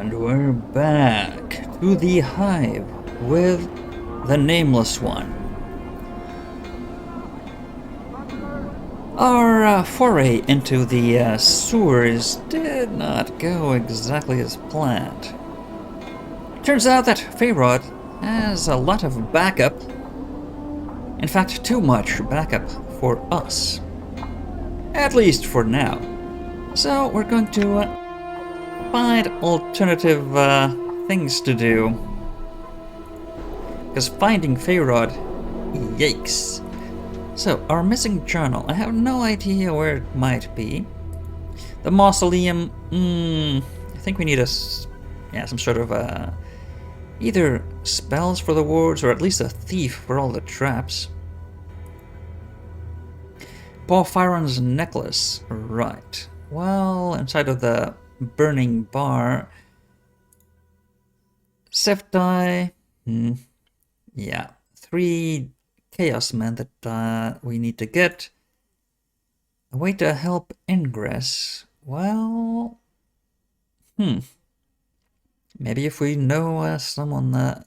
And we're back to the hive with the Nameless One. Our foray into the sewers did not go exactly as planned. Turns out that Feyrod has a lot of backup. In fact, too much backup for us. At least for now. So we're going to find alternative things to do. Because finding Feyrod, yikes. So, our missing journal. I have no idea where it might be. The mausoleum, I think we need some sort of either spells for the wards or at least a thief for all the traps. Porphyron's necklace, right. Well, inside of the burning bar. Sefti, yeah, 3 chaos men that we need to get. A way to help ingress. Well, maybe if we know someone that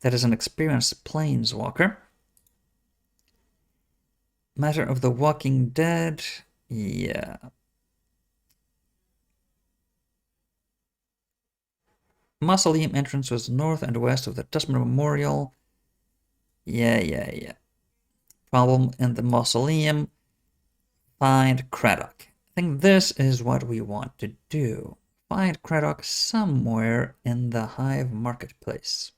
is an experienced planeswalker. Matter of the Walking Dead, yeah. Mausoleum entrance was north and west of the Tusman Memorial. Yeah. Problem in the mausoleum. Find Craddock. I think this is what we want to do. Find Craddock somewhere in the hive marketplace.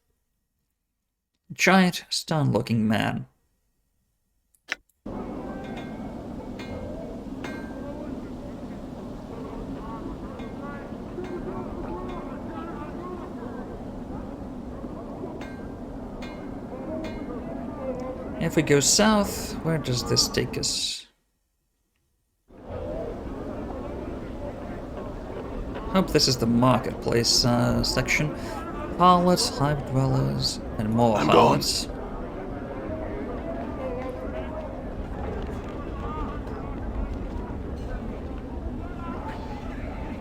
Giant, stone-looking man. If we go south, where does this take us? Hope this is the marketplace section. Harlots, hive dwellers, and more harlots.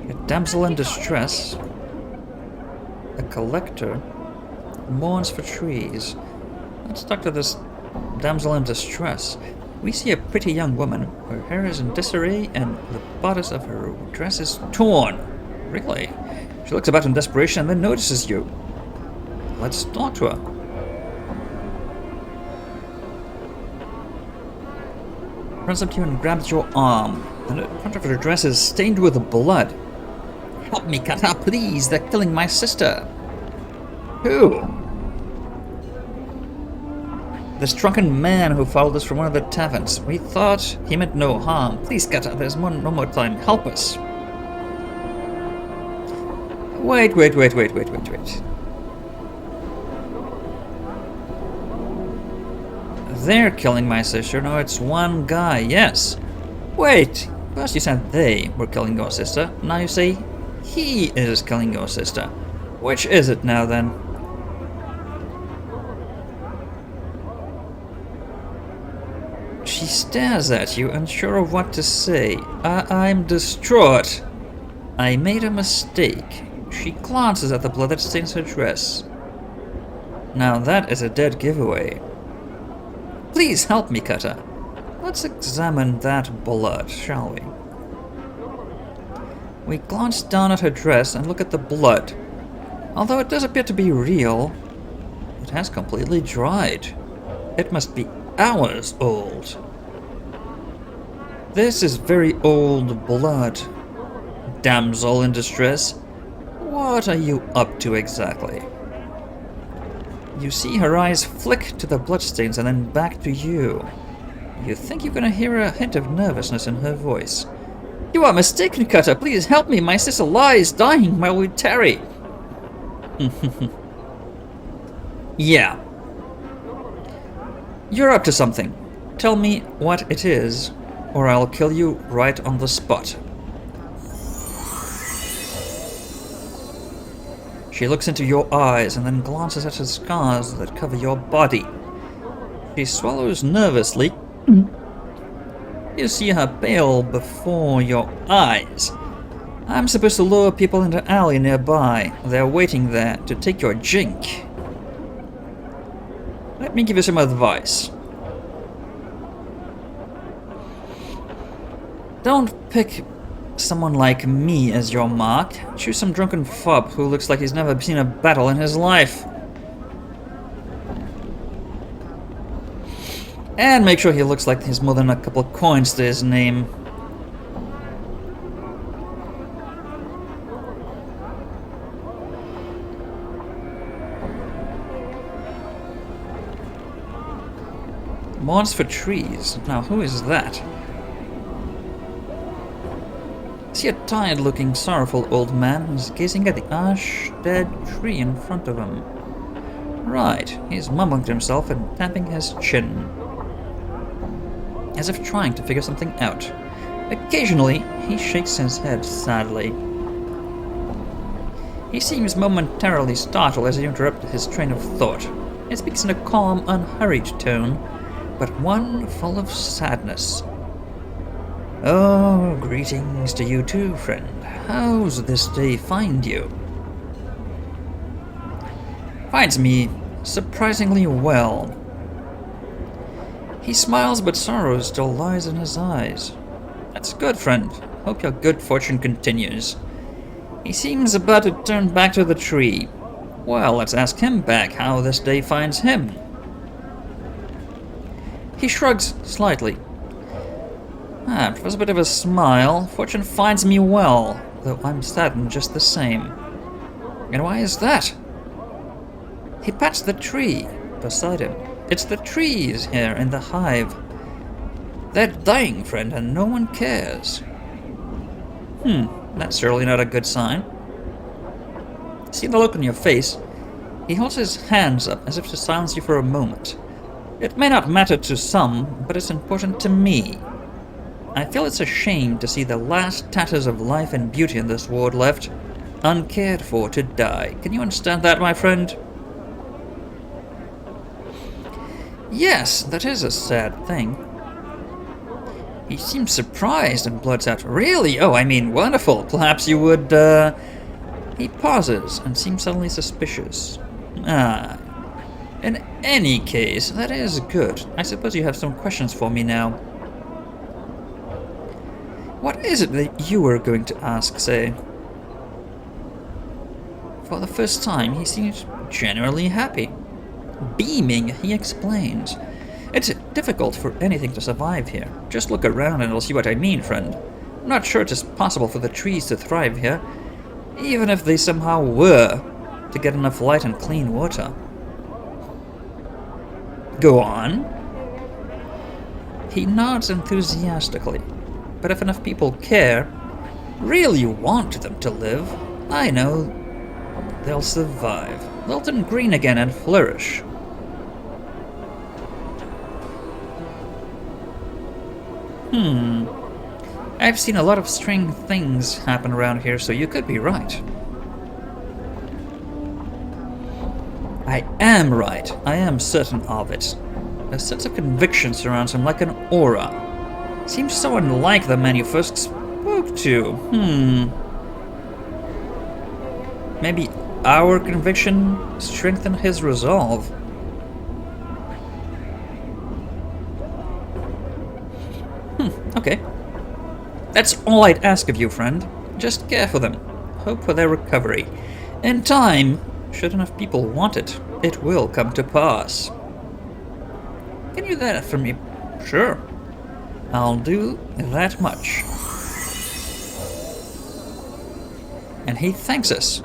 A damsel in distress. A collector mourns for trees. Let's talk to this damsel in distress. We see a pretty young woman. Her hair is in disarray and the bodice of her dress is torn. Really? She looks about in desperation and then notices you. Let's talk to her. Runs up to you and grabs your arm. And the front of her dress is stained with blood. Help me, Kata, please. They're killing my sister. Who? This drunken man who followed us from one of the taverns. We thought he meant no harm. Please, Kata, there's no more time. Help us. Wait. They're killing my sister. No, it's one guy. Yes. Wait. First you said they were killing your sister. Now you say he is killing your sister. Which is it now then? She stares at you, unsure of what to say. I'm distraught. I made a mistake. She glances at the blood that stains her dress. Now that is a dead giveaway. Please help me, Kata. Let's examine that blood, shall we? We glance down at her dress and look at the blood. Although it does appear to be real, it has completely dried. It must be hours old. This is very old blood. Damsel in distress, what are you up to exactly? You see her eyes flick to the bloodstains and then back to you. You think you're gonna hear a hint of nervousness in her voice. You are mistaken, Cutter. Please help me. My sister lies, dying while we tarry. Yeah. You're up to something. Tell me what it is, or I'll kill you right on the spot. She looks into your eyes and then glances at the scars that cover your body. She swallows nervously. You see her pale before your eyes. I'm supposed to lure people into an alley nearby. They're waiting there to take your jink. Let me give you some advice. Don't pick someone like me as your mark. Choose some drunken fob who looks like he's never seen a battle in his life. And make sure he looks like he's more than a couple of coins to his name. Mourns for trees. Now, who is that? I see a tired-looking, sorrowful old man who's gazing at the ash-dead tree in front of him. Right, he's mumbling to himself and tapping his chin, as if trying to figure something out. Occasionally, he shakes his head sadly. He seems momentarily startled as he interrupts his train of thought. He speaks in a calm, unhurried tone, but one full of sadness. Oh, greetings to you too, friend. How's this day find you? Finds me surprisingly well. He smiles, but sorrow still lies in his eyes. That's good, friend. Hope your good fortune continues. He seems about to turn back to the tree. Well, let's ask him back how this day finds him. He shrugs slightly. With a bit of a smile, fortune finds me well, though I'm saddened just the same. And why is that? He pats the tree beside him. It's the trees here in the hive. They're dying, friend, and no one cares. That's surely not a good sign. See the look on your face? He holds his hands up as if to silence you for a moment. It may not matter to some, but it's important to me. I feel it's a shame to see the last tatters of life and beauty in this world left uncared for to die. Can you understand that, my friend? Yes, that is a sad thing. He seems surprised and blurts out, Really? Oh, I mean, wonderful. Perhaps you would, He pauses and seems suddenly suspicious. In any case, that is good. I suppose you have some questions for me now. What is it that you were going to ask, say? For the first time, he seems genuinely happy. Beaming, he explains. It's difficult for anything to survive here. Just look around and you'll see what I mean, friend. I'm not sure it is possible for the trees to thrive here, even if they somehow were to get enough light and clean water. Go on. He nods enthusiastically. But if enough people care, really want them to live, I know they'll survive. They'll turn green again and flourish. I've seen a lot of strange things happen around here, so you could be right. I am right. I am certain of it. A sense of conviction surrounds him like an aura. Seems so unlike the man you first spoke to. Maybe our conviction strengthened his resolve. Okay. That's all I'd ask of you, friend. Just care for them. Hope for their recovery. In time, should enough people want it, it will come to pass. Can you do that for me? Sure. I'll do that much. And he thanks us.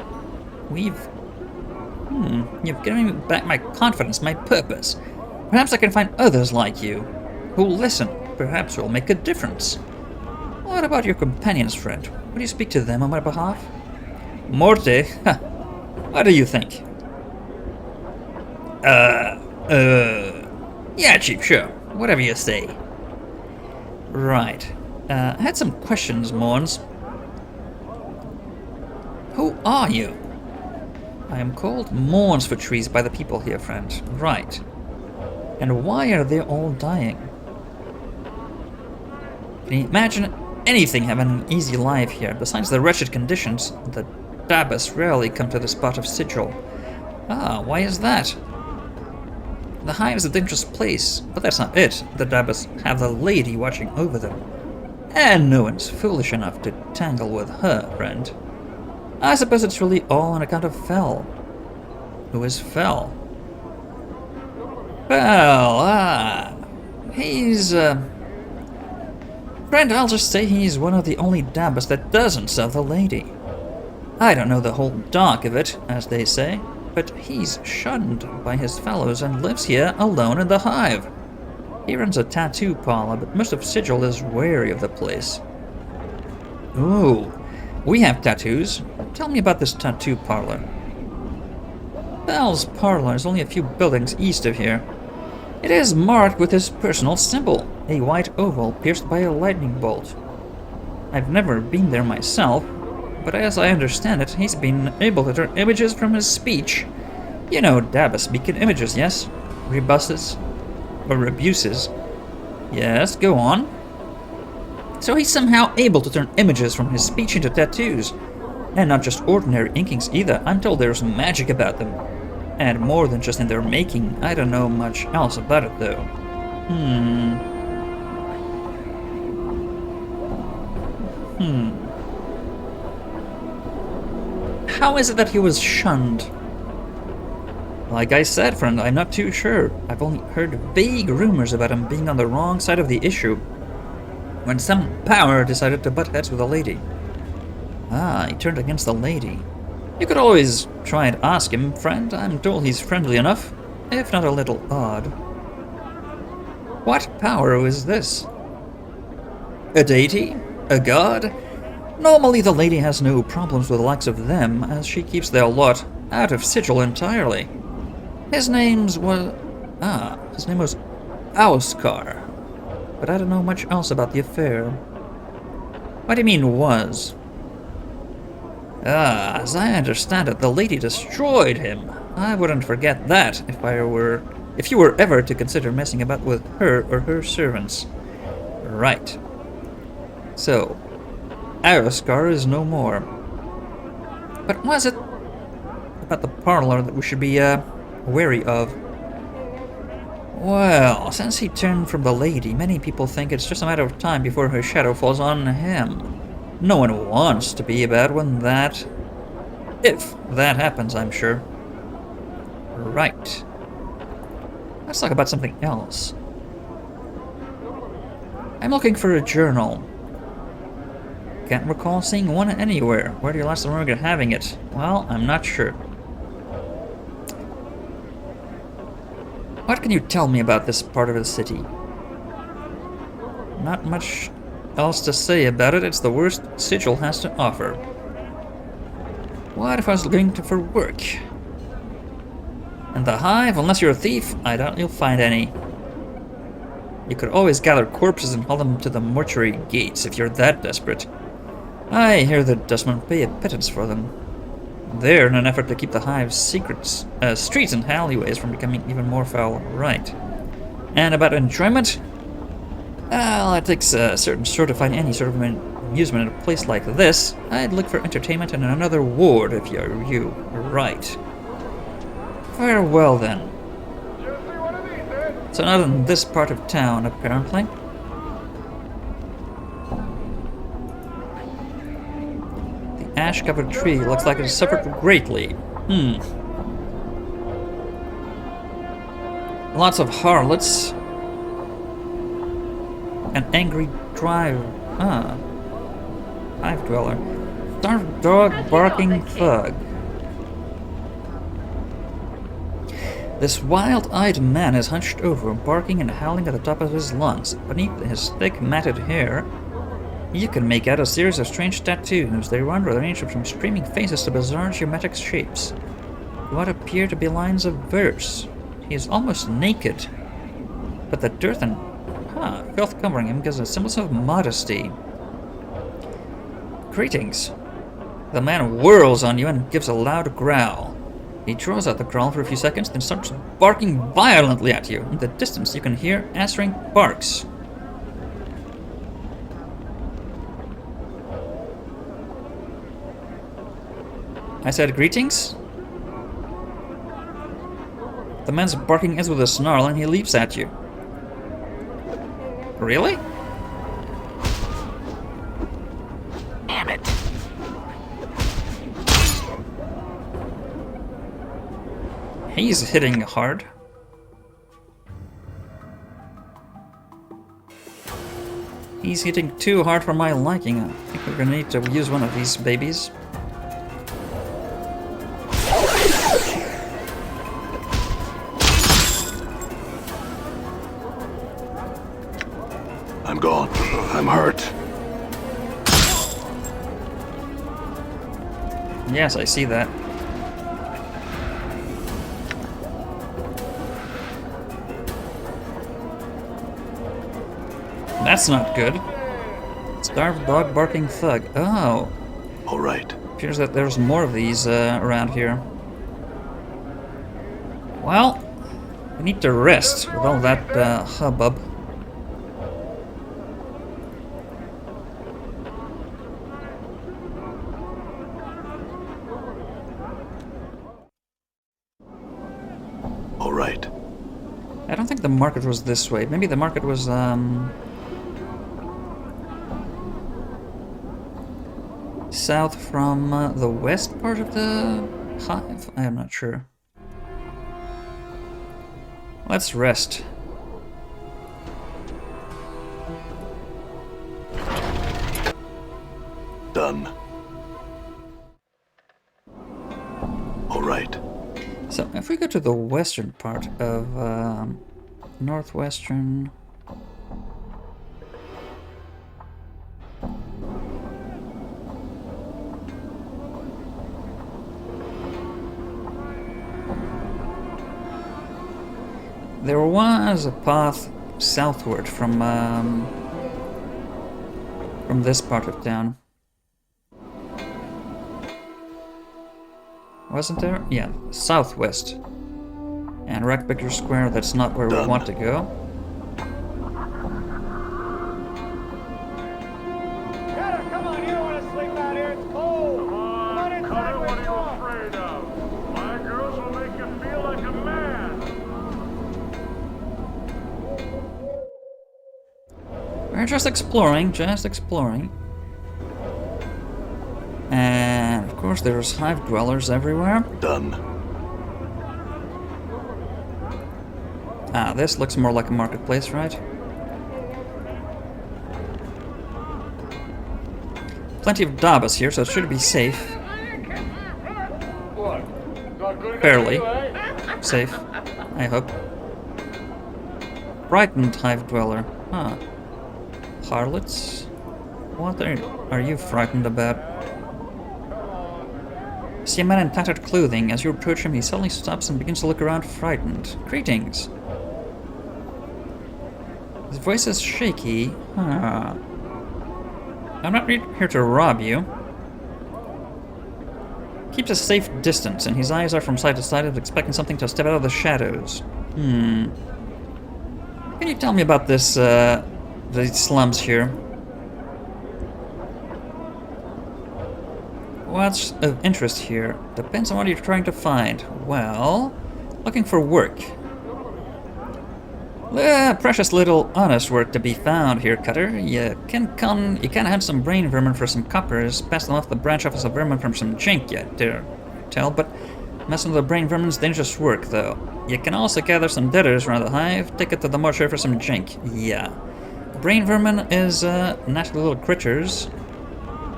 You've given me back my confidence, my purpose. Perhaps I can find others like you, who'll listen. Perhaps we'll make a difference. What about your companions, friend? Would you speak to them on my behalf? Morte? What do you think? Yeah, Chief, sure. Whatever you say. Right. I had some questions, Morns. Who are you? I am called Mourns for Trees by the people here, friend. Right. And why are they all dying? Can you imagine anything have an easy life here. Besides the wretched conditions, the Dabbas rarely come to the spot of sigil. Ah, why is that? The hive is a dangerous place, but that's not it. The Dabbas have the lady watching over them. And no one's foolish enough to tangle with her, friend. I suppose it's really all on account of Fel. Who is Fel? Well, he's, friend, I'll just say he's one of the only Dabbas that doesn't serve the lady. I don't know the whole dark of it, as they say, but he's shunned by his fellows and lives here alone in the hive. He runs a tattoo parlor, but most of Sigil is wary of the place. Ooh, we have tattoos. Tell me about this tattoo parlor. Bell's parlor is only a few buildings east of here. It is marked with his personal symbol, a white oval pierced by a lightning bolt. I've never been there myself, but as I understand it, he's been able to turn images from his speech. You know Dabbas speak in images, yes? Rebuses? Or rebuses? Yes, go on. So he's somehow able to turn images from his speech into tattoos. And not just ordinary inkings either. I'm told there's magic about them. And more than just in their making. I don't know much else about it though. How is it that he was shunned? Like I said, friend, I'm not too sure. I've only heard vague rumors about him being on the wrong side of the issue. When some power decided to butt heads with a lady. Ah, he turned against the lady. You could always try and ask him, friend. I'm told he's friendly enough, if not a little odd. What power is this? A deity? A god? Normally the lady has no problems with the likes of them, as she keeps their lot out of Sigil entirely. His name was Auskar, but I don't know much else about the affair. What do you mean, was? Ah, as I understand it, the lady destroyed him. I wouldn't forget that if you were ever to consider messing about with her or her servants. Right. So, Auskar is no more. But was it about the parlor that we should be, wary of? Well, since he turned from the lady, many people think it's just a matter of time before her shadow falls on him. No one wants to be about if that happens, I'm sure. Right. Let's talk about something else. I'm looking for a journal. Can't recall seeing one anywhere. Where do you last remember having it? Well, I'm not sure. What can you tell me about this part of the city? Not much else to say about it. It's the worst Sigil has to offer. What if I was going for work? And the hive, unless you're a thief, I doubt you'll find any. You could always gather corpses and haul them to the mortuary gates if you're that desperate. I hear the dustmen pay a pittance for them. There, in an effort to keep the hive's streets and alleyways from becoming even more foul. Right. And about enjoyment? Well, it takes a certain sort to find any sort of amusement in a place like this. I'd look for entertainment in another ward if you're you. Right. Farewell, then. So not in this part of town, apparently. The ash-covered tree looks like it has suffered greatly. Lots of harlots. An angry hive dweller. Starved dog barking thug. This wild-eyed man is hunched over, barking and howling at the top of his lungs. Beneath his thick, matted hair, you can make out a series of strange tattoos. They run range from screaming faces to bizarre geometric shapes. What appear to be lines of verse. He is almost naked, but the dirt and filth covering him gives a semblance of modesty. Greetings. The man whirls on you and gives a loud growl. He draws out the growl for a few seconds, then starts barking violently at you. In the distance, you can hear answering barks. I said greetings? The man's barking ends with a snarl and he leaps at you. Really? Damn it. He's hitting hard. He's hitting too hard for my liking. I think we're gonna need to use one of these babies. I'm gone. I'm hurt. Yes, I see that. That's not good. Starved dog barking thug. Oh. All right. Appears that there's more of these around here. Well, we need to rest with all that hubbub. All right. I don't think the market was this way. Maybe the market was south from the west part of the hive? I am not sure. Let's rest. Done. All right. So if we go to the western part of northwestern... There was a path southward from this part of town. Wasn't there? Yeah, southwest. And Rackpicker Square, that's not where we want to go. Come on, you don't want to sleep out here, it's cold. Come on inside, what are you afraid of? My girls will make you feel like a man. We're just exploring, And of course there's hive dwellers everywhere. Done. Ah, this looks more like a marketplace, right? Plenty of Dabbas here, so it should be safe. Fairly safe, I hope. Frightened hive dweller. Huh. Harlots? What are you frightened about? See a man in tattered clothing. As you approach him, he suddenly stops and begins to look around, frightened. Greetings. His voice is shaky. Huh. I'm not here to rob you. Keeps a safe distance, and his eyes are from side to side, expecting something to step out of the shadows. Can you tell me about this, these slums here? What's of interest here? Depends on what you're trying to find. Well, looking for work. Precious little honest work to be found here, Cutter. You can have some brain vermin for some coppers, pass them off the branch office of vermin from some jink, you dare tell, but messing with the brain vermin's dangerous work, though. You can also gather some debtors around the hive, take it to the mortuary for some jink. Yeah. Brain vermin is, nasty little creatures.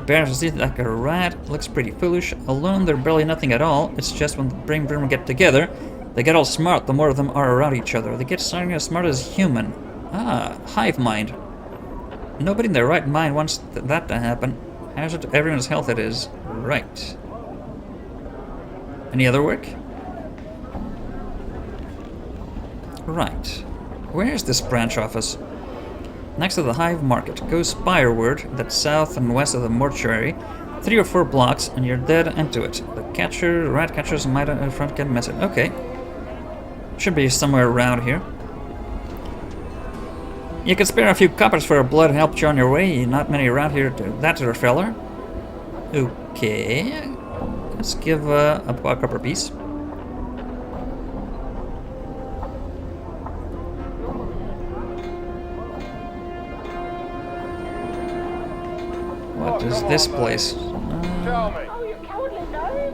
Bears teeth like a rat, looks pretty foolish. Alone, they're barely nothing at all. It's just when the brain vermin get together, they get all smart the more of them are around each other. They get starting as smart as human. Ah, hive mind. Nobody in their right mind wants that to happen. Hazard to everyone's health it is. Right. Any other work? Right. Where's this branch office? Next to the hive market. Go spireward, that's south and west of the mortuary. 3 or 4 blocks, and you're dead into it. The rat catchers might in front get messy. Okay. Should be somewhere around here. You could spare a few coppers for a blood help you on your way. Not many around here to that little feller. Okay. Let's give a copper piece. What is this place? Tell me. Oh, you cowardly gnome!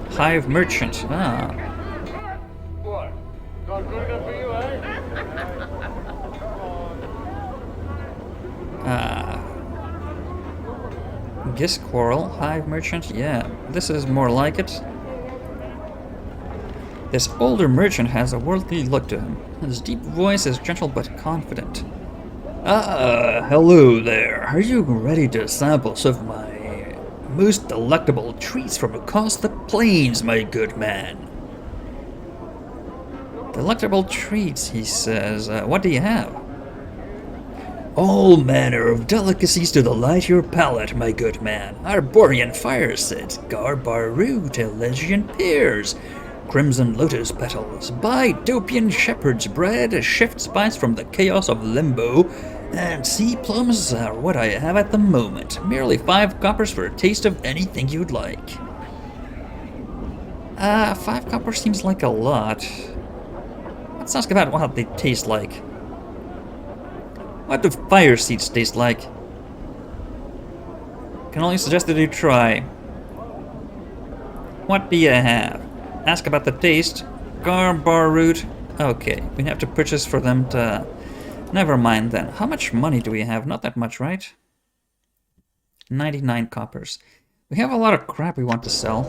Hive merchant. Ah. What? Not good enough for you, eh? Gisquarrel, hive merchant. Yeah, this is more like it. This older merchant has a worldly look to him. His deep voice is gentle but confident. Ah, hello there. Are you ready to sample some of my most delectable treats from across the plains, my good man? Delectable treats, he says. What do you have? All manner of delicacies to delight your palate, my good man. Arborean fireset, garbaroot, Elysian pears, crimson lotus petals, Bidopian shepherd's bread, shift spice from the chaos of limbo, and sea plums are what I have at the moment. Merely 5 coppers for a taste of anything you'd like. 5 coppers seems like a lot. Let's ask about what they taste like. What do fire seeds taste like? Can only suggest that you try. What do you have? Ask about the taste. Garbaroot. Okay, we have to purchase for them to... Never mind then. How much money do we have? Not that much, right? 99 coppers. We have a lot of crap we want to sell.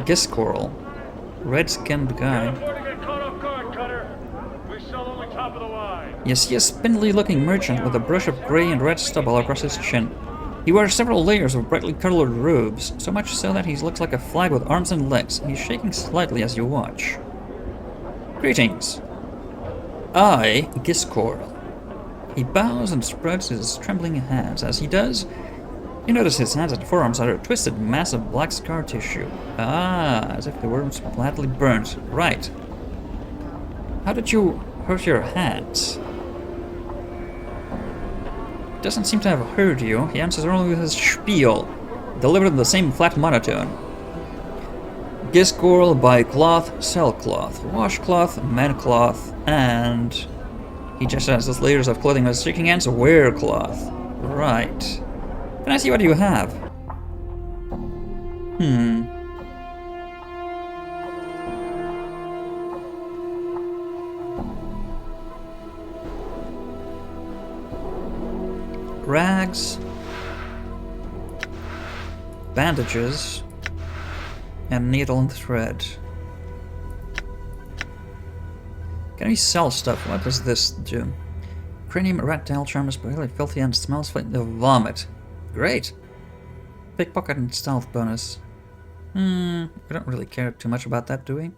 Gisquarrel. Red-skinned guy. Afford to get caught off guard, Cutter. We sell only top of the line. You see a spindly-looking merchant with a brush of grey and red stubble across his chin. He wears several layers of brightly colored robes, so much so that he looks like a flag with arms and legs. He's shaking slightly as you watch. Greetings. I, Gisquarrel. He bows and spreads his trembling hands. As he does, you notice his hands and forearms are a twisted mass of black scar tissue. Ah, as if they were badly burnt. Right. How did you hurt your hands? Doesn't seem to have heard you. He answers only with his spiel, delivered in the same flat monotone. Gisquarrel buy cloth, sell cloth, wash cloth, mend cloth, and he just has his layers of clothing with shaking hands, wear cloth. Right. Can I see what you have? Rags, bandages, and needle and thread. Can we sell stuff? What does this do? Cranium, rat tail, charm is really filthy and smells like the vomit. Great. Pickpocket and stealth bonus. We don't really care too much about that, do we?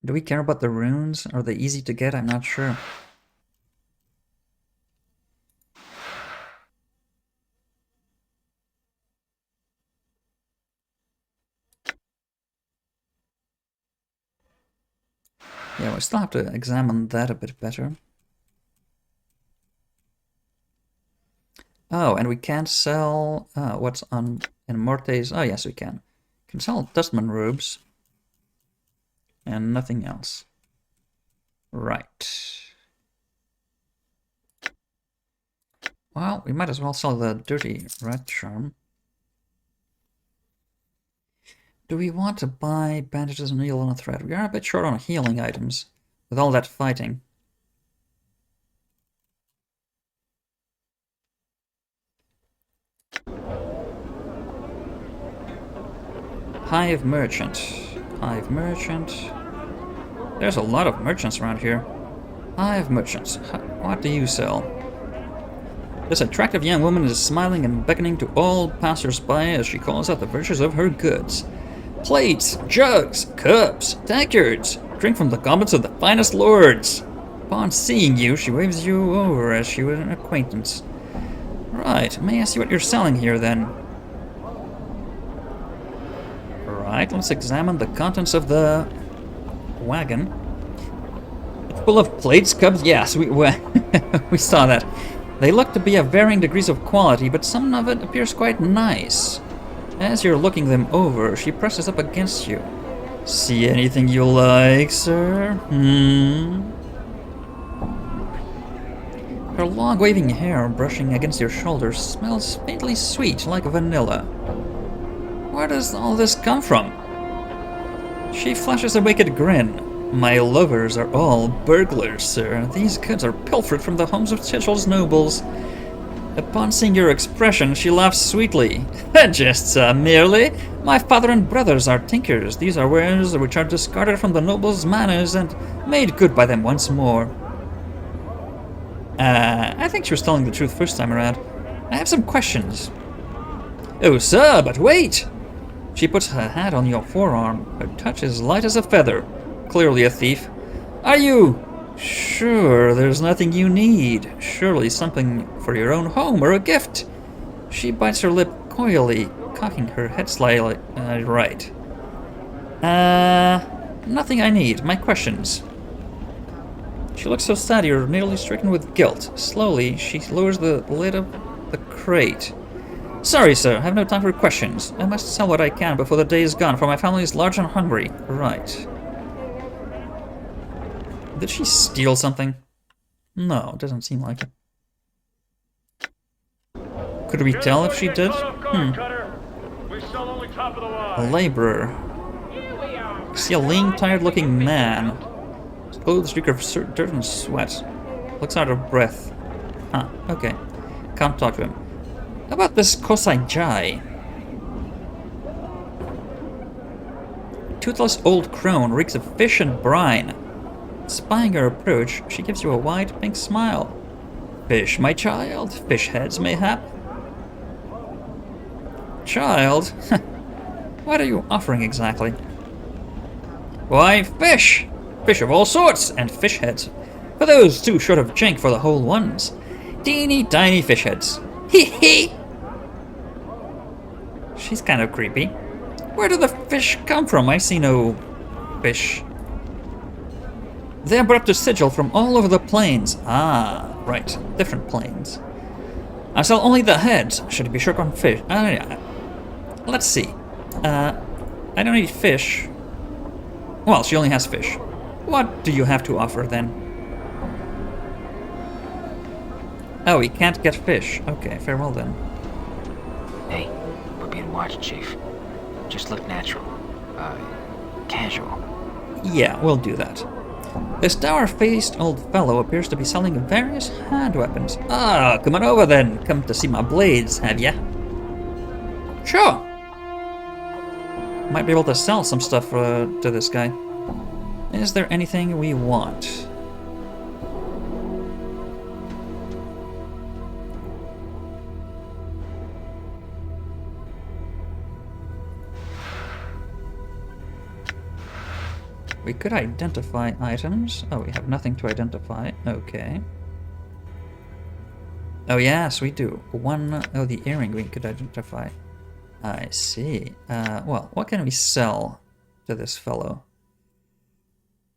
Do we care about the runes? Are they easy to get? I'm not sure. Yeah, we still have to examine that a bit better. Oh, and we can't sell... what's on... in Morte's... Oh, yes, we can. Can sell Dustman robes. And nothing else. Right. Well, we might as well sell the dirty rat charm. Do we want to buy bandages and needle and a thread? We are a bit short on healing items with all that fighting. Hive merchant. Hive merchant. There's a lot of merchants around here. Hive merchants. What do you sell? This attractive young woman is smiling and beckoning to all passers-by as she calls out the virtues of her goods. Plates, jugs, cups, tankards. Drink from the goblets of the finest lords. Upon seeing you, she waves you over as she was an acquaintance. Right, may I see what you're selling here then? Right, let's examine the contents of the wagon. It's full of plates, cups, yes, we saw that. They look to be of varying degrees of quality, but some of it appears quite nice. As you're looking them over, she presses up against you. See anything you like, sir? Her long waving hair brushing against your shoulders smells faintly sweet, like vanilla. Where does all this come from? She flashes a wicked grin. My lovers are all burglars, sir. These goods are pilfered from the homes of Chichel's nobles. Upon seeing your expression, she laughs sweetly. Just merely. My father and brothers are tinkers. These are wares which are discarded from the nobles' manors and made good by them once more. I think she was telling the truth first time around. I have some questions. Oh, sir, but wait! She puts her hand on your forearm. Her touch is light as a feather. Clearly a thief. Are you sure there's nothing you need? Surely something for your own home or a gift? She bites her lip coyly, cocking her head slightly. Right. Nothing I need. My questions. She looks so sad you're nearly stricken with guilt. Slowly, she lowers the lid of the crate. Sorry, sir, I have no time for questions. I must sell what I can before the day is gone, for my family is large and hungry. Right. Did she steal something? No, it doesn't seem like it. Could we tell if she did? A laborer. I see a lean, tired-looking man. His clothes reek of dirt and sweat. Looks out of breath. Huh, okay. Can't talk to him. How about this Kosai Jai? Toothless old crone reeks of fish and brine. Spying her approach, she gives you a wide pink smile. Fish, my child? Fish heads, mayhap? Child? What are you offering exactly? Why, fish! Fish of all sorts, and fish heads. For those too short of chink for the whole ones. Teeny tiny fish heads. Hee hee! She's kind of creepy. Where do the fish come from? I see no fish. They are brought to Sigil from all over the plains. Ah, right. Different plains. I sell only the heads. Should be short on fish. Let's see. I don't eat fish. Well, she only has fish. What do you have to offer then? Oh, he can't get fish. Okay, farewell then. Hey, we're being watched, Chief. Just look natural. Casual. Yeah, we'll do that. This dour-faced old fellow appears to be selling various hand weapons. Ah, come on over then. Come to see my blades, have ya? Sure. Might be able to sell some stuff to this guy. Is there anything we want? We could identify items. Oh, we have nothing to identify. Okay. Oh, yes, we do. Oh, the earring we could identify. I see. Well, what can we sell to this fellow?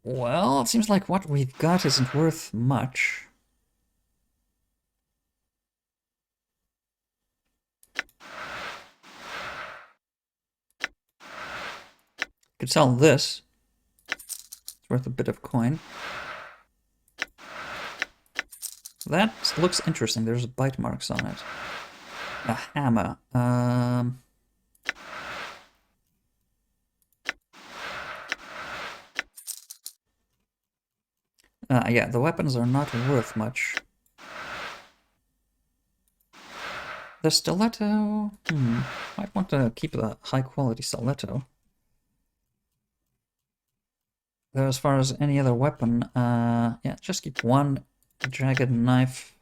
Well, it seems like what we've got isn't worth much. Could sell this. It's worth a bit of coin. That looks interesting. There's bite marks on it. A hammer. Yeah, the weapons are not worth much. The stiletto... might want to keep the high-quality stiletto. Though as far as any other weapon, yeah, just keep one jagged knife.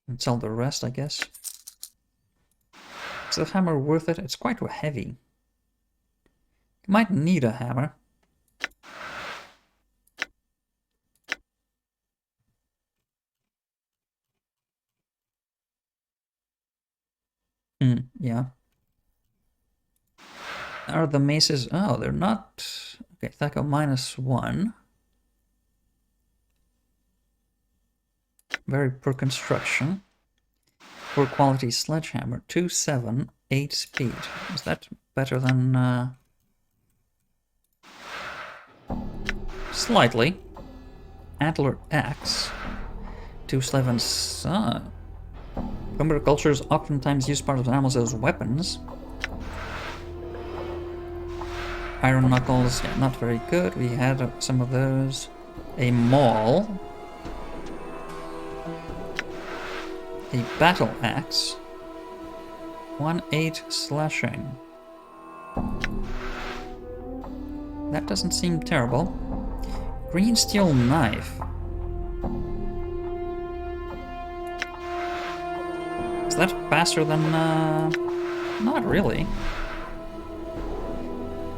And sell the rest, I guess. Is the hammer worth it? It's quite heavy. You might need a hammer. Yeah. Are the maces... Oh, they're not... Okay, Thaco -1. Very poor construction. Poor quality sledgehammer. 2, 7, 8 speed. Is that better than... Slightly. Antler axe. 2, 7... Combat cultures oftentimes use part of the animals as weapons. Iron knuckles, yeah, not very good. We had some of those. A maul. A battle axe. 1/8 slashing. That doesn't seem terrible. Green steel knife. Is that faster than... Not really.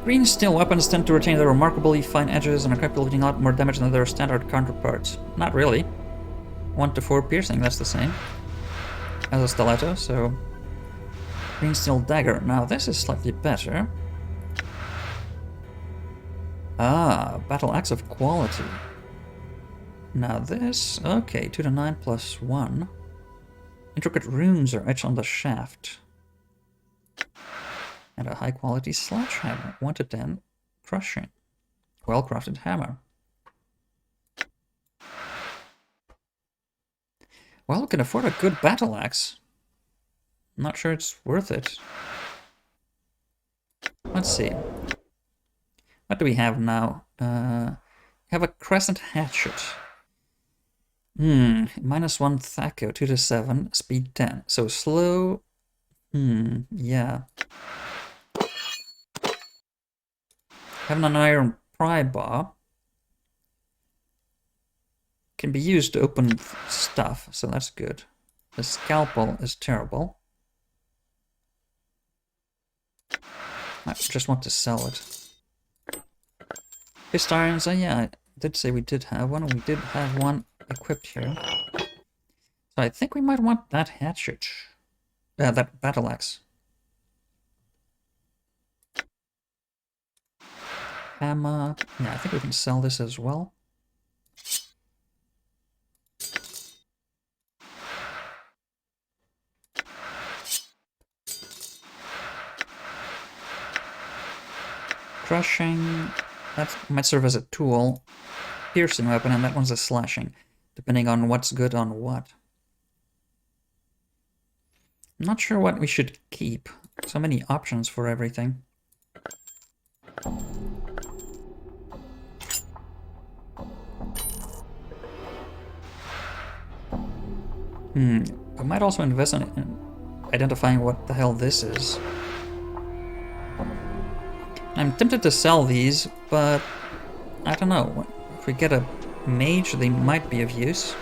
Green steel weapons tend to retain their remarkably fine edges and are capable of doing a lot more damage than their standard counterparts. Not really. 1 to 4 piercing, that's the same as a stiletto, so... Green steel dagger. Now this is slightly better. Ah, battle axe of quality. Now this... Okay, 2 to 9 plus 1. Intricate runes are etched on the shaft. And a high-quality sledgehammer. 1 to 10, crushing. Well-crafted hammer. Well, we can afford a good battle axe. I'm not sure it's worth it. Let's see. What do we have now? We have a crescent hatchet. -1 Thaco, 2 to 7, speed 10. So slow. Yeah. Having an iron pry bar can be used to open stuff, so that's good. The scalpel is terrible. I just want to sell it. Fist irons, yeah, I did say we did have one, and we did have one equipped here. So I think we might want that hatchet. That battle axe. Hammer. Yeah, I think we can sell this as well. Crushing. That might serve as a tool. Piercing weapon, and that one's a slashing. Depending on what's good on what. I'm not sure what we should keep. So many options for everything. I might also invest in identifying what the hell this is. I'm tempted to sell these, but I don't know. If we get a mage, they might be of use.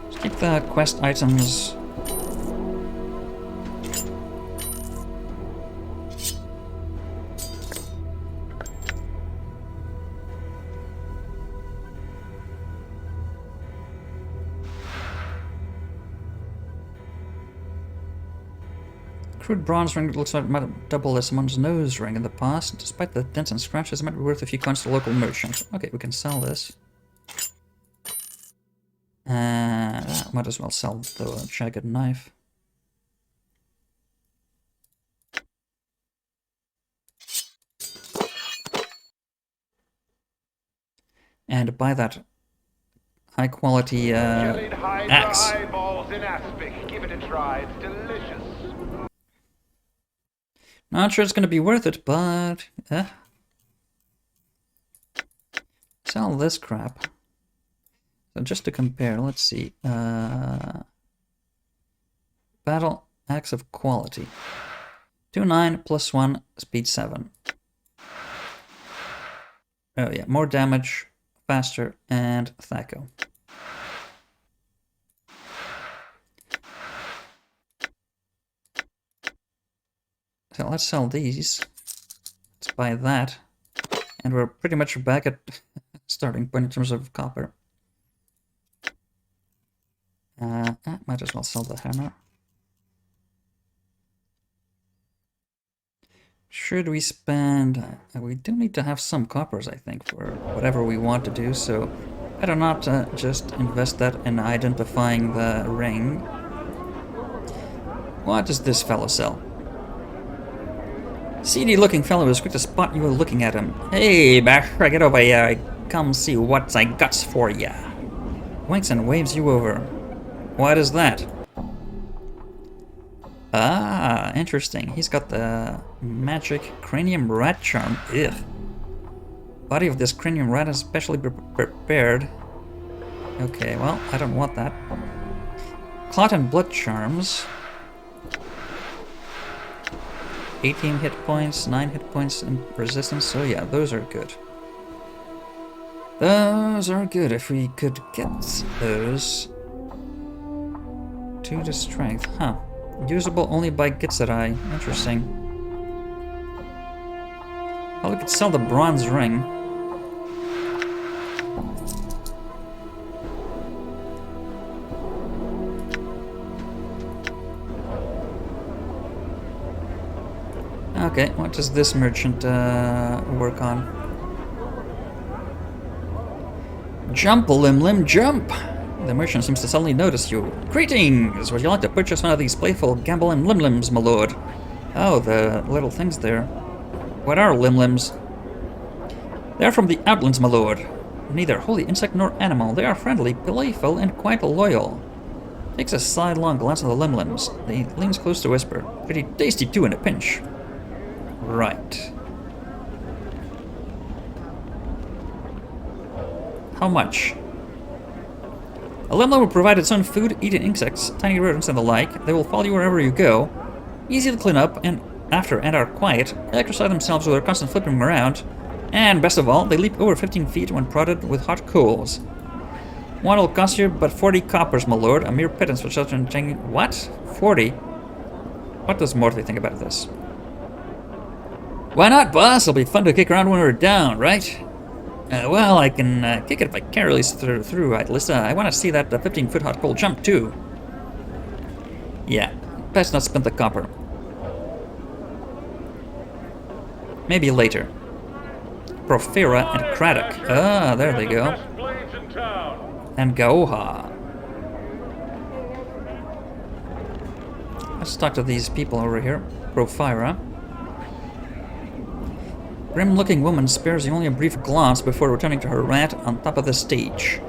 Let's keep the quest items. Crude bronze ring looks like it might have doubled as someone's nose ring in the past. Despite the dents and scratches, it might be worth a few coins to a local merchant. Okay, we can sell this. Might as well sell the jagged knife. And buy that high quality axe. Eyeballs in aspic. Give it a try. It's delicious. Not sure it's going to be worth it, but... Sell this crap. So just to compare, let's see. Battle axe of quality. 2/9 plus 1, speed 7. Oh yeah, more damage, faster, and Thaco. let's sell these. Let's buy that. And we're pretty much back at starting point in terms of copper. Might as well sell the hammer. Should we spend... we do need to have some coppers, I think, for whatever we want to do, so better not just invest that in identifying the ring. What does this fellow sell? Seedy-looking fellow is quick to spot you looking at him. Hey, Basher, get over here. Come see what I got for ya. Winks and waves you over. What is that? Ah, interesting. He's got the magic cranium rat charm. Ugh. Body of this cranium rat is specially prepared. Okay, well, I don't want that. Clot and blood charms. 18 hit points, 9 hit points and resistance. So yeah, those are good. Those are good. If we could get those. 2 to strength, huh. Usable only by Gitzerai. Interesting. Well, we could sell the bronze ring. Okay, what does this merchant work on? Jump, Lim, jump! The merchant seems to suddenly notice you. Greetings! Would you like to purchase one of these playful gambling limlims, my lord? Oh, the little things there. What are limlims? They're from the outlands, my lord. Neither holy insect nor animal. They are friendly, playful, and quite loyal. Takes a sidelong glance at the limlims. He leans close to whisper. Pretty tasty too in a pinch. Right. How much? A limlim will provide its own food, eating insects, tiny rodents, and the like. They will follow you wherever you go. Easy to clean up, and are quiet. Electrify themselves with their constant flipping around. And best of all, they leap over 15 feet when prodded with hot coals. One will cost you but 40 coppers, my lord. A mere pittance for such an... What? 40? What does Morty think about this? Why not, boss? It'll be fun to kick around when we're down, right? Well, I can kick it vicariously through Alyssa. I want to see that 15-foot hot coal jump, too. Yeah, best not spend the copper. Maybe later. Profera and Craddock. Ah, there they go. And Gaoha. Let's talk to these people over here. Profira. Grim-looking woman spares you only a brief glance before returning to her rant on top of the stage.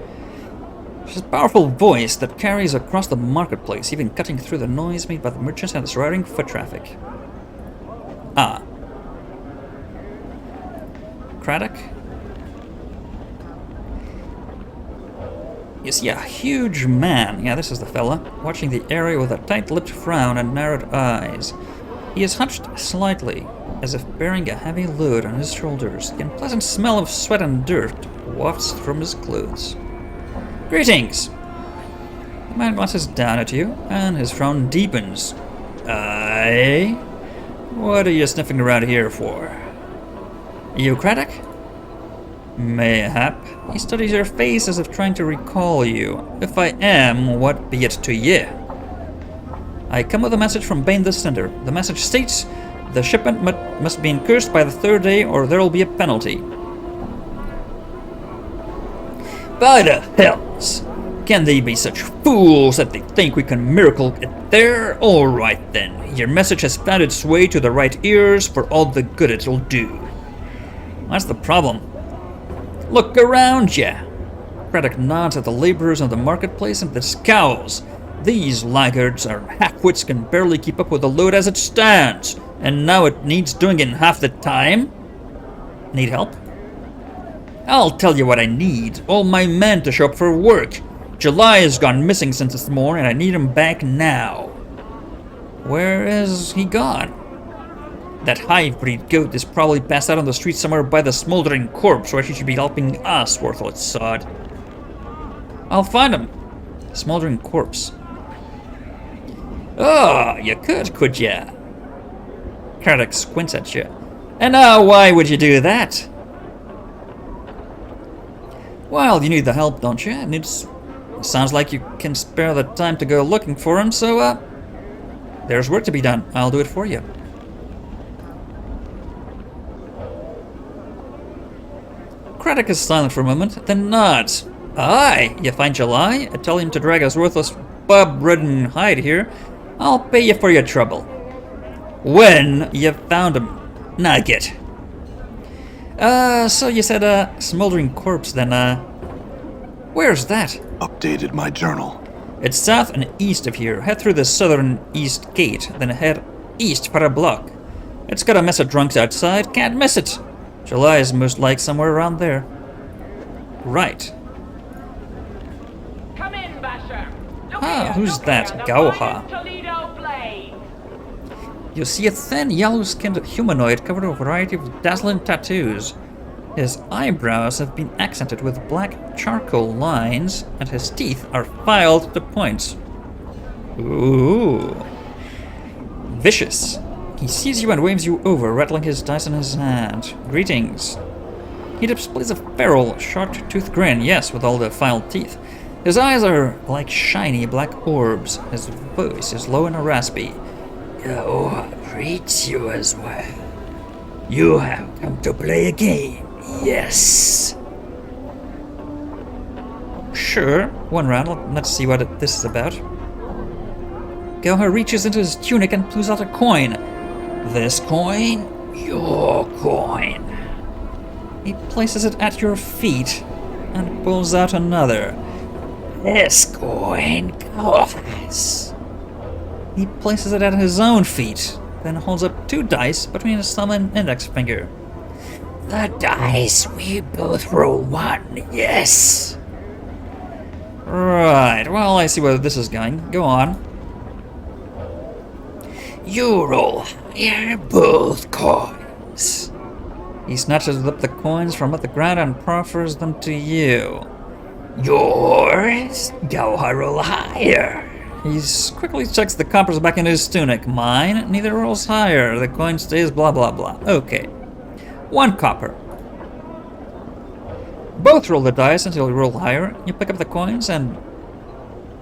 She has a powerful voice that carries across the marketplace, even cutting through the noise made by the merchants and the surrounding foot traffic. Ah. Craddock? You see a huge man, yeah, this is the fella, watching the area with a tight-lipped frown and narrowed eyes. He is hunched slightly, as if bearing a heavy load on his shoulders. The unpleasant smell of sweat and dirt wafts from his clothes. Greetings! The man glances down at you, and his frown deepens. Aye? What are you sniffing around here for? You Craddock? Mayhap. He studies your face as if trying to recall you. If I am, what be it to ye? I come with a message from Bane the Cinder. The message states, the shipment must be incursed by the 3rd day or there will be a penalty. By the hells! Can they be such fools that they think we can miracle it there? Alright then, your message has found its way to the right ears for all the good it'll do. What's the problem? Look around ya! Craddock nods at the laborers on the marketplace and then scowls. These laggards are half-wits can barely keep up with the load as it stands, and now it needs doing in half the time? Need help? I'll tell you what I need. All my men to show up for work. July has gone missing since this morning, and I need him back now. Where is he gone? That high-breed goat is probably passed out on the street somewhere by the smoldering corpse, where she should be helping us, worthless sod. I'll find him. Smoldering corpse. Oh, you could ya? Kardec squints at you. And now, why would you do that? Well, you need the help, don't you? And it sounds like you can spare the time to go looking for him, so, there's work to be done. I'll do it for you. Kraddock is silent for a moment, then nods. Aye, you find July? I tell him to drag his worthless bub-ridden hide here. I'll pay you for your trouble. When you've found him. Nugget. So you said a smoldering corpse then, where's that? Updated my journal. It's south and east of here. Head through the southern east gate, then head east for a block. It's got a mess of drunks outside, can't miss it. July is most like somewhere around there. Right. Come in, Basher. Who's that? Gauha. You see a thin, yellow-skinned humanoid covered with a variety of dazzling tattoos. His eyebrows have been accented with black charcoal lines, and his teeth are filed to points. Ooh. Vicious. He sees you and waves you over, rattling his dice in his hand. Greetings. He displays a feral, sharp-toothed grin, yes, with all the filed teeth. His eyes are like shiny black orbs. His voice is low and raspy. Gauha greets you as well. You have come to play a game, yes. Sure, one round. Let's see what this is about. Gauha reaches into his tunic and pulls out a coin. This coin? Your coin. He places it at your feet and pulls out another. This coin Gauha's. He places it at his own feet, then holds up 2 dice between his thumb and index finger. The dice, we both roll 1, yes. Right, well, I see where this is going. Go on. You roll higher, both coins. He snatches up the coins from the ground and proffers them to you. Yours? Gauha roll higher. He quickly checks the coppers back in his tunic. Mine? Neither rolls higher. The coin stays blah blah blah. Okay. 1 copper. Both roll the dice until you roll higher. You pick up the coins and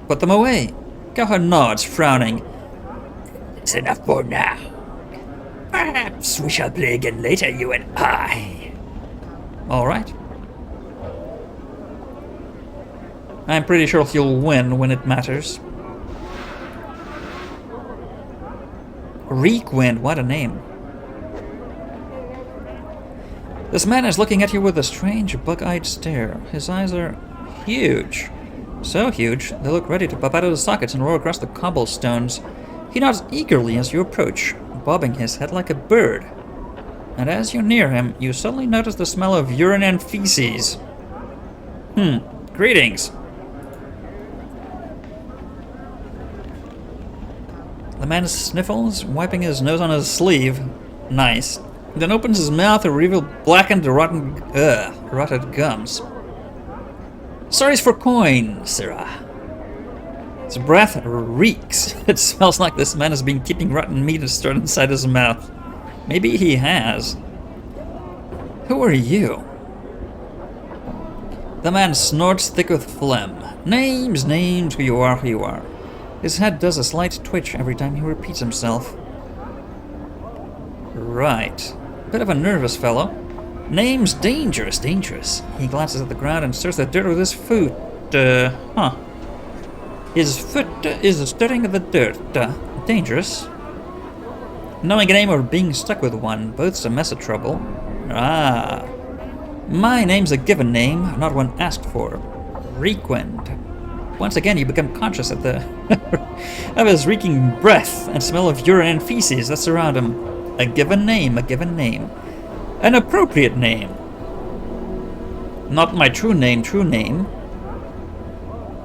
put them away. Gauha nods, frowning. It's enough for now. Perhaps we shall play again later, you and I. Alright. I'm pretty sure he'll win when it matters. Reekwind, what a name. This man is looking at you with a strange, bug-eyed stare. His eyes are huge. So huge, they look ready to pop out of the sockets and roll across the cobblestones. He nods eagerly as you approach, bobbing his head like a bird. And as you near him, you suddenly notice the smell of urine and feces. Greetings. The man sniffles, wiping his nose on his sleeve. Nice. Then opens his mouth to reveal blackened, rotted gums. Sorry's for coin, sirrah. His breath reeks. It smells like this man has been keeping rotten meat stored inside his mouth. Maybe he has. Who are you? The man snorts thick with phlegm. Names, who you are, who you are. His head does a slight twitch every time he repeats himself. Right. Bit of a nervous fellow. Name's dangerous. He glances at the ground and stirs the dirt with his foot. His foot is stirring the dirt. Dangerous. Knowing a name or being stuck with one, both's a mess of trouble. My name's a given name, not one asked for. Reekwind. Once again, you become conscious of of his reeking breath and smell of urine and feces that surround him. A given name. An appropriate name. Not my true name.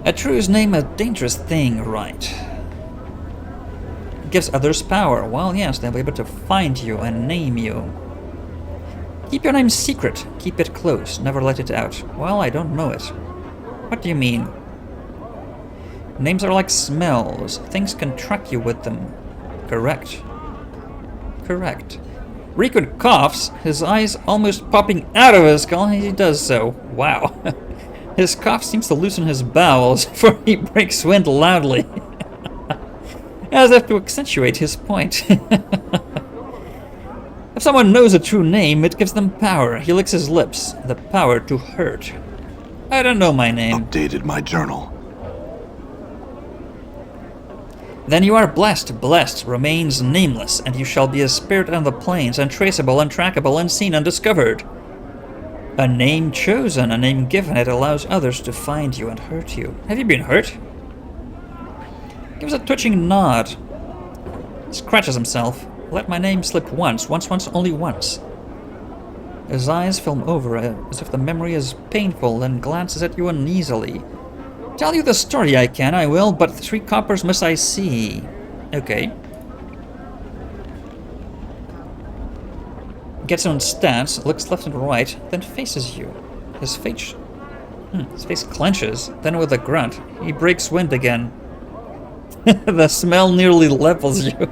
A true's name a dangerous thing, right? It gives others power. Well, yes, they'll be able to find you and name you. Keep your name secret. Keep it close. Never let it out. Well, I don't know it. What do you mean? Names are like smells. Things can track you with them. Correct. correct. Rickwood coughs, his eyes almost popping out of his skull as he does so. Wow. His cough seems to loosen his bowels, for he breaks wind loudly, as if to accentuate his point. If someone knows a true name, it gives them power. He licks his lips, the power to hurt. I don't know my name. Updated my journal. Then you are blessed. Blessed remains nameless, and you shall be a spirit on the plains, untraceable, untrackable, unseen, undiscovered. A name chosen, a name given, it allows others to find you and hurt you. Have you been hurt? Gives a twitching nod. Scratches himself. Let my name slip once, only once. His eyes film over as if the memory is painful, then glances at you uneasily. Tell you the story I can, I will, but 3 coppers must I see. Okay. Gets on stance, looks left and right, then faces you. His face clenches, then with a grunt, he breaks wind again. The smell nearly levels you.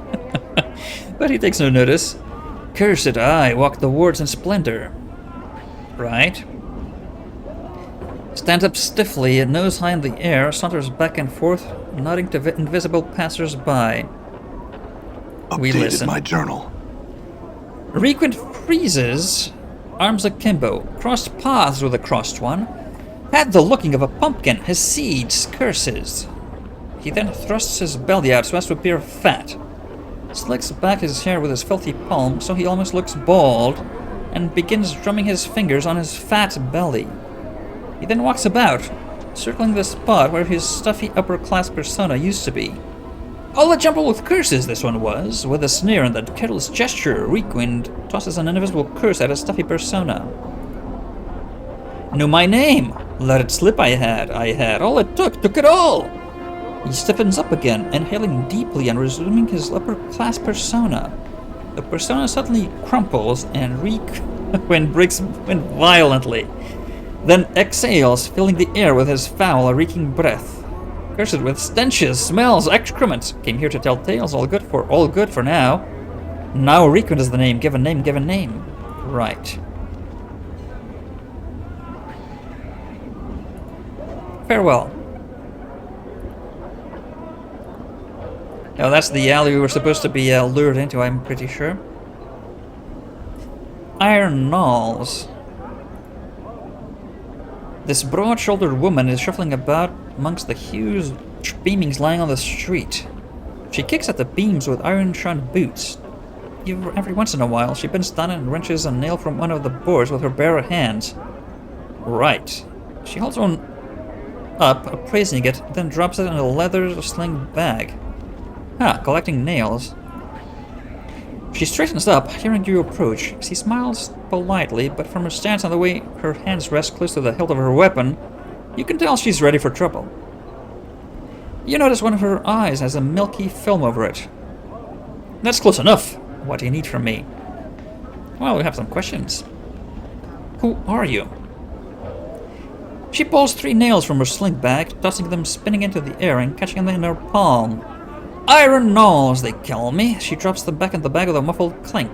But he takes no notice. Cursed I walk the wards in splendor. Right. Stands up stiffly, nose high in the air, saunters back and forth, nodding to invisible passers-by. We listen. Updated my journal. Rickwood freezes, arms akimbo, crossed paths with the crossed one, had the looking of a pumpkin, his seeds, curses. He then thrusts his belly out so as to appear fat, slicks back his hair with his filthy palm so he almost looks bald, and begins drumming his fingers on his fat belly. He then walks about, circling the spot where his stuffy upper-class persona used to be. All a jumble with curses this one was, with a sneer and that careless gesture. Rickwood tosses an invisible curse at his stuffy persona. Knew my name. Let it slip I had. All it took it all. He stiffens up again, inhaling deeply and resuming his upper-class persona. The persona suddenly crumples and Rickwood breaks wind violently, then exhales, filling the air with his foul, reeking breath. Cursed with stenches, smells, excrement. Came here to tell tales, all good for now. Now Rickwood is the name, given name. Right. Farewell. Now that's the alley we were supposed to be lured into, I'm pretty sure. Iron Knolls. This broad-shouldered woman is shuffling about amongst the huge beamings lying on the street. She kicks at the beams with iron-shod boots. Every once in a while, she bends down and wrenches a nail from one of the boards with her bare hands. Right. She holds one up, appraising it, then drops it in a leather sling bag. Collecting nails. She straightens up, hearing you approach. She smiles politely, but from her stance and the way her hands rest close to the hilt of her weapon, you can tell she's ready for trouble. You notice one of her eyes has a milky film over it. That's close enough. What do you need from me? Well, we have some questions. Who are you? She pulls 3 nails from her sling bag, tossing them spinning into the air and catching them in her palm. Iron Knolls, they call me. She drops them back in the bag with a muffled clink.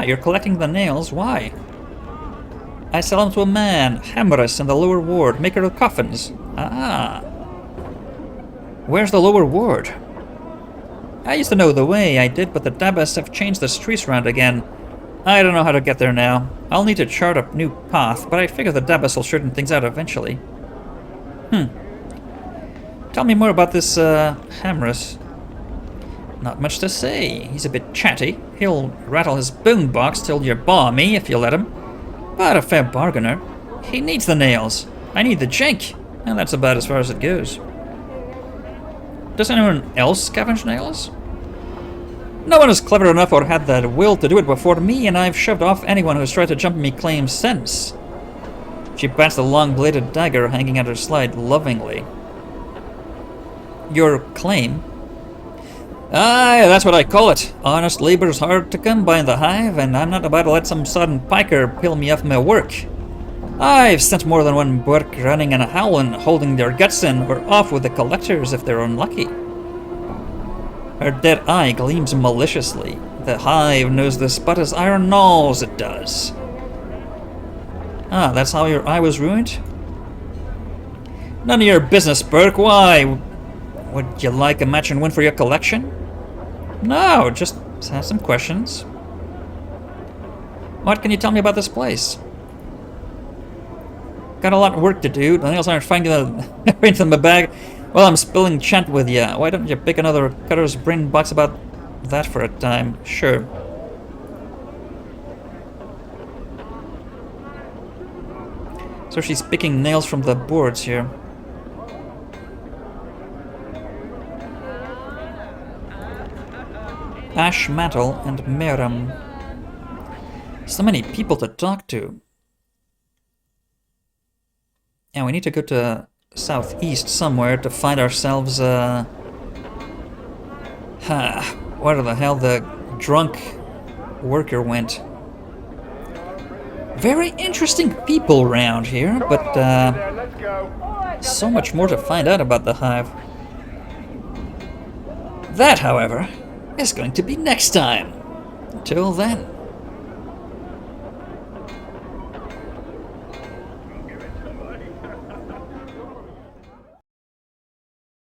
You're collecting the nails. Why? I sell them to a man, Hammerus, in the lower ward, maker of coffins. Where's the lower ward? I used to know the way, I did, but the Dabbas have changed the streets around again. I don't know how to get there now. I'll need to chart a new path, but I figure the Dabbas will straighten things out eventually. Tell me more about this, Hammerus. Not much to say. He's a bit chatty. He'll rattle his boombox till you bar me if you let him. But a fair bargainer. He needs the nails. I need the jink, and that's about as far as it goes. Does anyone else scavenge nails? No one is clever enough or had the will to do it before me, and I've shoved off anyone who's tried to jump me claims since. She pats the long-bladed dagger hanging at her side lovingly. Your claim? Aye, that's what I call it. Honest labor's hard to come by in the hive, and I'm not about to let some sodden piker peel me off my work. I've sent more than one burk running and howling, holding their guts in, or off with the collectors if they're unlucky. Her dead eye gleams maliciously, The hive knows the spot as iron knows it does. Ah, that's how your eye was ruined? None of your business, Burke. Why? Would you like a match and win for your collection? No, just have some questions. What can you tell me about this place? Got a lot of work to do. The nails aren't finding everything in my bag. Well, I'm spilling chant with you. Why don't you pick another cutter's brain box about that for a time? Sure. So she's picking nails from the boards here. Ash Mantle and Meram. So many people to talk to. And we need to go to southeast somewhere to find ourselves where the hell the drunk worker went. Very interesting people around here, but so much more to find out about the hive. That, however, is going to be next time. Until then.